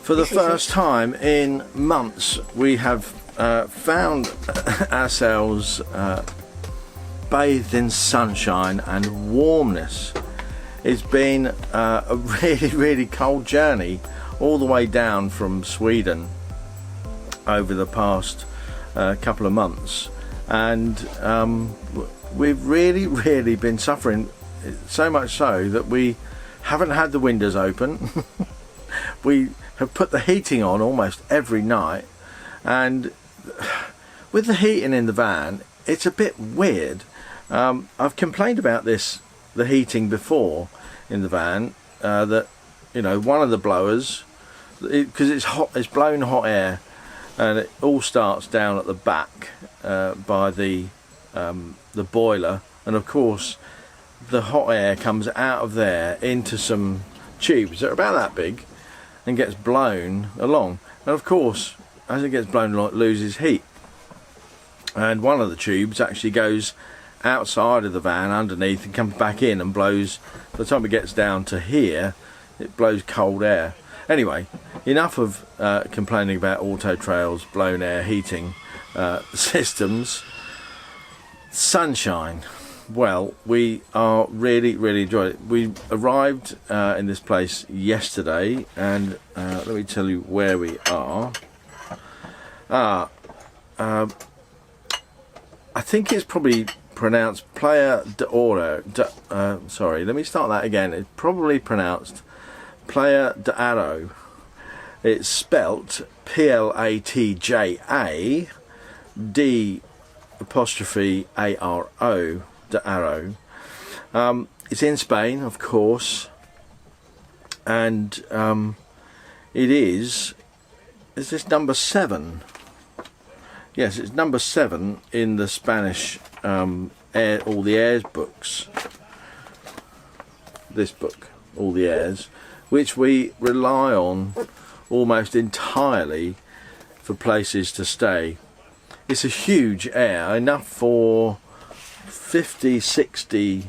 For the first time in months, we have found ourselves bathed in sunshine and warmness. It's been a really cold journey all the way down from Sweden over the past couple of months, and we've really been suffering, so much so that we haven't had the windows open. We have put the heating on almost every night, and with the heating in the van, it's a bit weird. I've complained about the heating before in the van, that, you know, one of the blowers, because it's hot, it's blowing hot air, and it all starts down at the back by the boiler, and of course the hot air comes out of there into some tubes that are about that big and gets blown along, and of course as it gets blown along it loses heat, and one of the tubes actually goes outside of the van underneath and comes back in and blows. By the time it gets down to here, it blows cold air. Anyway, enough of complaining about Auto Trail's blown air heating systems. Sunshine. Well, we are really enjoying it. We arrived in this place yesterday, and let me tell you where we are. I think it's probably pronounced Platja D'Oro. Sorry, let me start that again. It's probably pronounced Platja D'Oro. It's spelt Platja D'Aro. D'Aro. It's in Spain, of course, and is this number 7? Yes, it's number 7 in the Spanish all the Aires books. This book, All the Aires, which we rely on almost entirely for places to stay. It's a huge Aire, enough for 50-60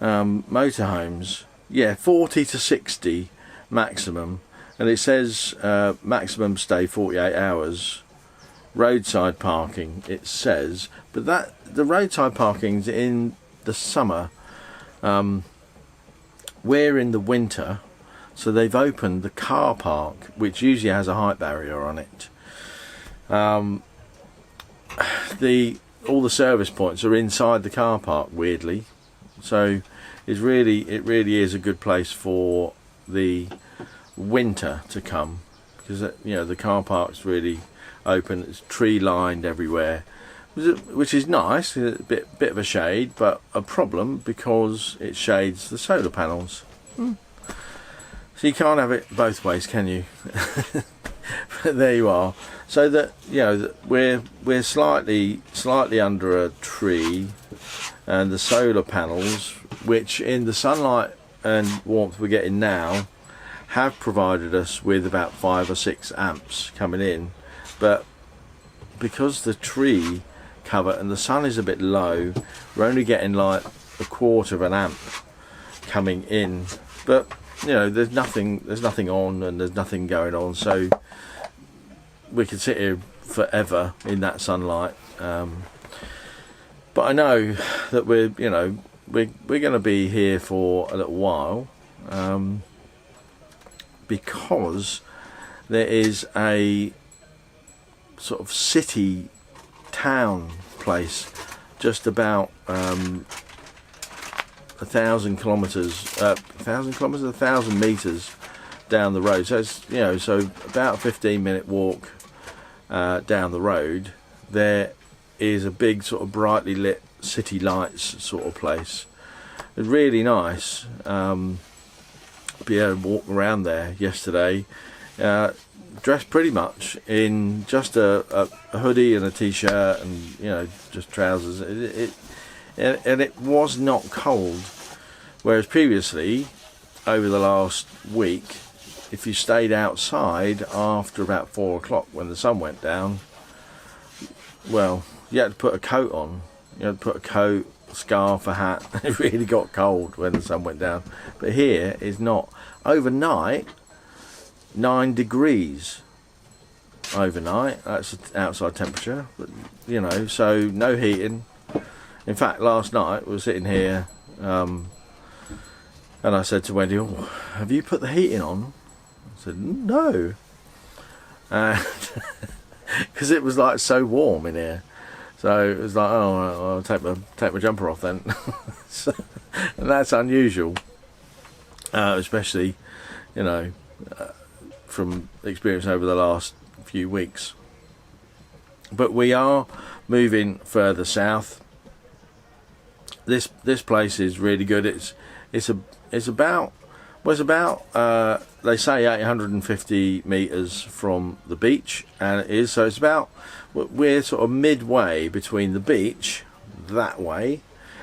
motorhomes. Yeah, 40 to 60 maximum, and it says maximum stay 48 hours. Roadside parking, it says, but that the roadside parking's in the summer. We're in the winter, so they've opened the car park, which usually has a height barrier on it. All the service points are inside the car park, weirdly, so it really is a good place for the winter to come, because you know, the car park's really open. It's tree lined everywhere, which is nice. A bit of a shade, but a problem because it shades the solar panels. So you can't have it both ways, can you? But there you are. So that, you know, we're slightly under a tree, and the solar panels, which in the sunlight and warmth we're getting now, have provided us with about 5 or 6 amps coming in. But because the tree cover and the sun is a bit low, we're only getting like 1/4 of an amp coming in. But you know, there's nothing on and there's nothing going on, so we could sit here forever in that sunlight. But I know that we're going to be here for a little while, because there is a sort of city town place just about 1,000 meters down the road. So it's, you know, so about a 15-minute walk down the road. There is a big sort of brightly lit city lights sort of place. It's really nice. Be able to walk around there yesterday, dressed pretty much in just a hoodie and a t-shirt, and you know, just trousers. And it was not cold, whereas previously, over the last week, if you stayed outside after about 4 o'clock when the sun went down, well, you had to put a coat on. You had to put a coat, a scarf, a hat. It really got cold when the sun went down. But here is not. Overnight, 9 degrees overnight. That's the outside temperature, but you know, so no heating. In fact, last night we were sitting here and I said to Wendy, "Oh, have you put the heating on?" I said, "No," because it was like so warm in here. So it was like, oh, I'll take my jumper off then. So, and that's unusual, especially, you know, from experience over the last few weeks. But we are moving further south. This place is really good. It's about they say 850 meters from the beach, and it is, so it's about, we're sort of midway between the beach that way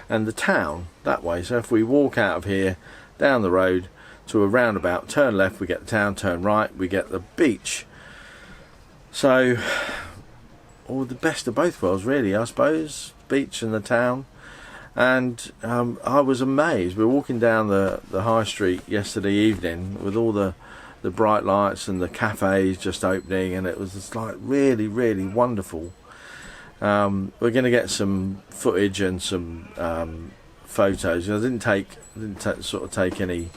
and the town that way. So if we walk out of here down the road to a roundabout, turn left, we get the town, turn right, we get the beach. So all the best of both worlds, really, I suppose, beach and the town. And I was amazed. We were walking down the high street yesterday evening with all the bright lights and the cafes just opening, and it was just like really, really wonderful. We're going to get some footage and some photos. I didn't take any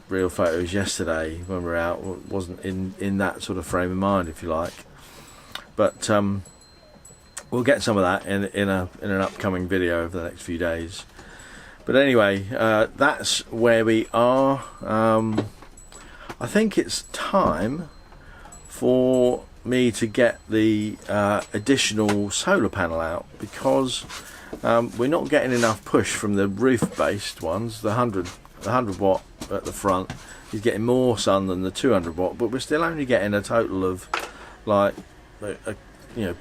real photos yesterday when we were out. Wasn't in that sort of frame of mind, if you like. But we'll get some of that in an upcoming video over the next few days. But anyway, that's where we are. I think it's time for me to get the additional solar panel out, because we're not getting enough push from the roof-based ones. The 100 watt at the front is getting more sun than the 200 watt, but we're still only getting a total of like 0.2,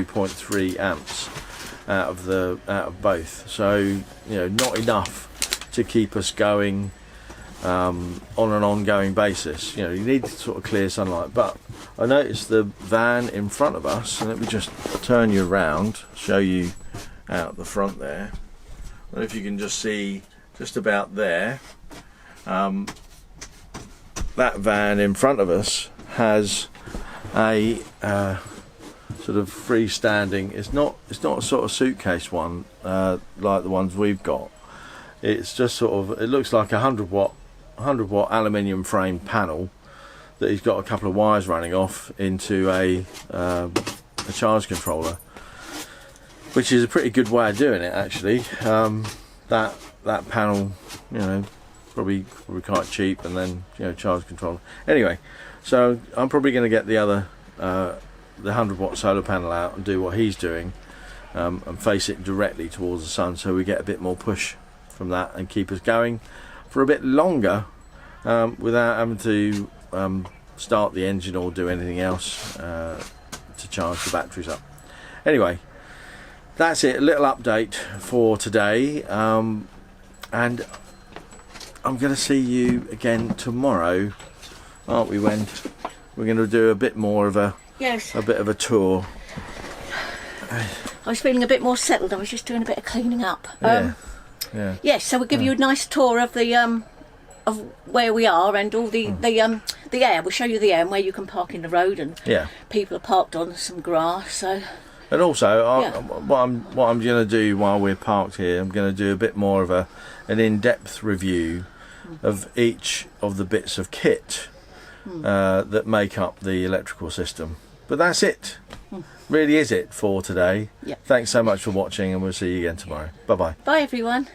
0.3 amps out of both. So, you know, not enough to keep us going on an ongoing basis. You know, you need sort of clear sunlight. But I noticed the van in front of us, and let me just turn you around, show you out the front there. I don't know if you can just see just about there. That van in front of us has a sort of freestanding. It's not a sort of suitcase one like the ones we've got. It's just sort of, it looks like a 100 watt aluminium frame panel that he's got a couple of wires running off into a charge controller, which is a pretty good way of doing it, actually. That panel, you know, probably quite cheap, and then, you know, charge controller. Anyway, so I'm probably going to get the other the 100 watt solar panel out and do what he's doing, and face it directly towards the sun, so we get a bit more push from that and keep us going for a bit longer without having to start the engine or do anything else to charge the batteries up. Anyway, that's it, a little update for today, and I'm going to see you again tomorrow, aren't we, Wen? We're going to do a bit more of a bit of a tour. I was feeling a bit more settled. I was just doing a bit of cleaning up. Yeah. Yes, so we'll give you a nice tour of the of where we are, and all the air. We'll show you the air and where you can park in the road, and people are parked on some grass. So. And also, what I'm going to do while we're parked here, I'm going to do a bit more of an in-depth review of each of the bits of kit that make up the electrical system. But that's it. Really is it for today. Thanks so much for watching, and we'll see you again tomorrow. Bye bye. Bye everyone.